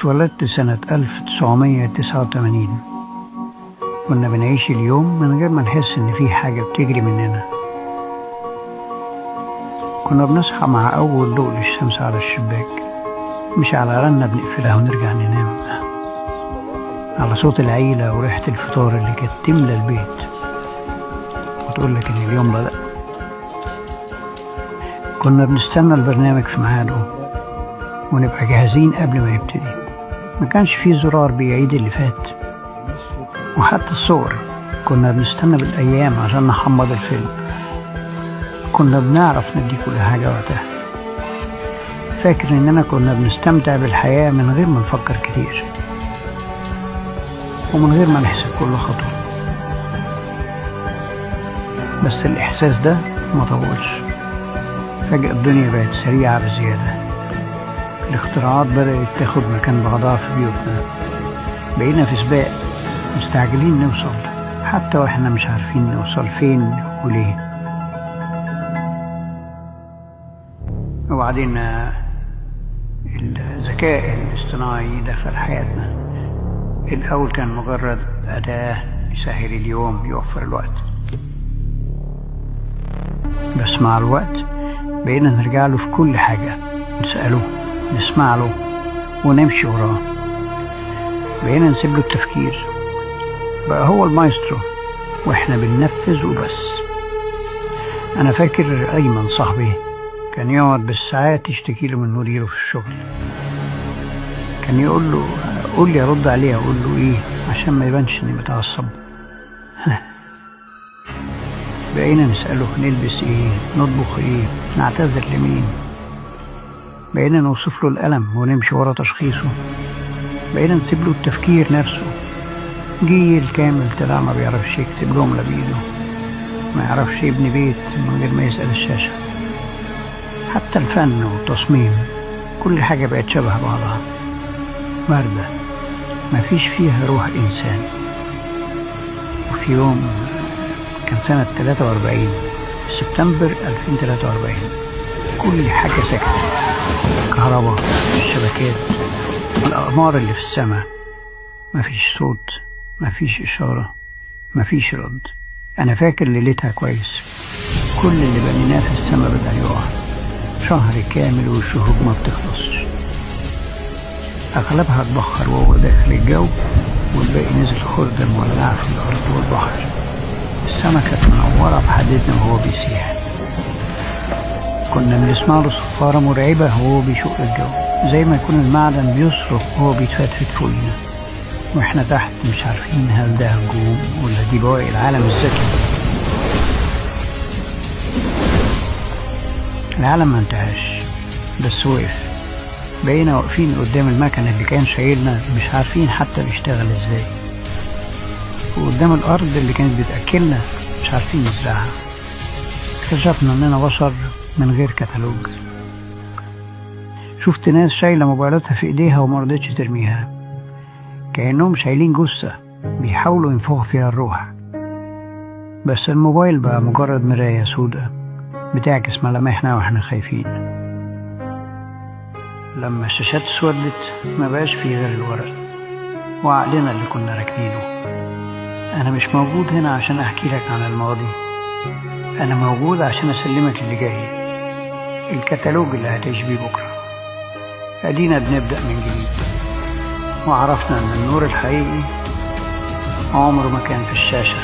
اتولدت سنة 1989. كنا بنعيش اليوم من غير ما نحس إن في حاجة بتجري مننا. كنا بنصحى مع أول ضوء للشمس على الشباك، مش على رنة بنقفلها ونرجع ننام، على صوت العيلة وريحة الفطار اللي كانت تملى البيت وتقول لك إن اليوم بدأ. كنا بنستنى البرنامج في ميعاده ونبقى جاهزين قبل ما يبتدي. ما كانش فيه زرار بيعيد اللي فات، وحتى الصور كنا بنستنى بالأيام عشان نحمض الفيلم. كنا بنعرف ندي كل حاجة وقتها. فاكر إننا كنا بنستمتع بالحياة من غير ما نفكر كتير ومن غير ما نحسب كل خطوة. بس الإحساس ده ما طولش. فجأة الدنيا بقت سريعة بزيادة. الاختراعات بدأت تاخد مكان بعضها في بيوتنا. بقينا في سباق، مستعجلين نوصل حتى واحنا مش عارفين نوصل فين وليه. وبعدين الذكاء الاصطناعي دخل حياتنا. الأول كان مجرد أداة يسهل اليوم، يوفر الوقت. بس مع الوقت بقينا نرجع له في كل حاجة، نسأله، نسمع له ونمشي وراه. بقينا نسيب له التفكير، بقى هو المايسترو واحنا بننفذ وبس. انا فاكر ايمن صاحبي كان يقعد بالساعات يشتكي له من مديره في الشغل. كان يقول له قول لي ارد عليه، اقول له ايه عشان ما يبانش اني متعصب. بقينا نسأله نلبس ايه، نطبخ ايه، نعتذر لمين. بقينا نوصف له الألم ونمشي ورا تشخيصه. بقينا نسيب له التفكير نفسه. جيل كامل طلع ما بيعرفش يكتب جملة بإيده، ما يعرفش يبني بيت من غير ما يسأل الشاشة. حتى الفن والتصميم كل حاجة بقت شبه بعضها، باردة، ما فيش فيها روح إنسان. وفي يوم كان سنة 43 سبتمبر 2043 كل حاجة سكتت. الكهرباء، الشبكات، الأقمار اللي في السماء، مفيش صوت، مفيش إشارة، مفيش رد. أنا فاكر ليلتها كويس. كل اللي بنيناه في السماء بدأ يقع. شهر كامل والشهوب ما بتخلصش. أغلبها اتبخر وهو داخل الجو، والباقي نزل خردة مولعة في الأرض والبحر. السماء كانت منورة بحديدنا وهو بيسيح. كنا بنسمع له صفارة مرعبة وهو بيشق الجو، زي ما يكون المعدن بيصرخ وهو بيتفتفت فوقنا، واحنا تحت مش عارفين هل ده هجوم ولا دي بواقي العالم الذكي. العالم ما انتهاش، بس وقف. بقينا واقفين قدام المكن اللي كان شايلنا مش عارفين حتى بيشتغل ازاي، وقدام الأرض اللي كانت بتأكلنا مش عارفين نزرعها. اكتشفنا اننا بشر من غير كتالوج. شفت ناس شايلة موبايلاتها في ايديها ومرضتش ترميها، كأنهم شايلين جثة بيحاولوا ينفخوا فيها الروح. بس الموبايل بقى مجرد مراية سودة بتعكس ملامحنا واحنا خايفين. لما الشاشات اسودت ما بقاش فيه غير الورق وعقلنا اللي كنا راكنينه. انا مش موجود هنا عشان احكي لك عن الماضي، انا موجود عشان اسلمك اللي جاي، الكتالوج اللي هتعيش بيه بكرة. ادينا بنبدأ من جديد، وعرفنا ان النور الحقيقي عمره ما كان في الشاشة.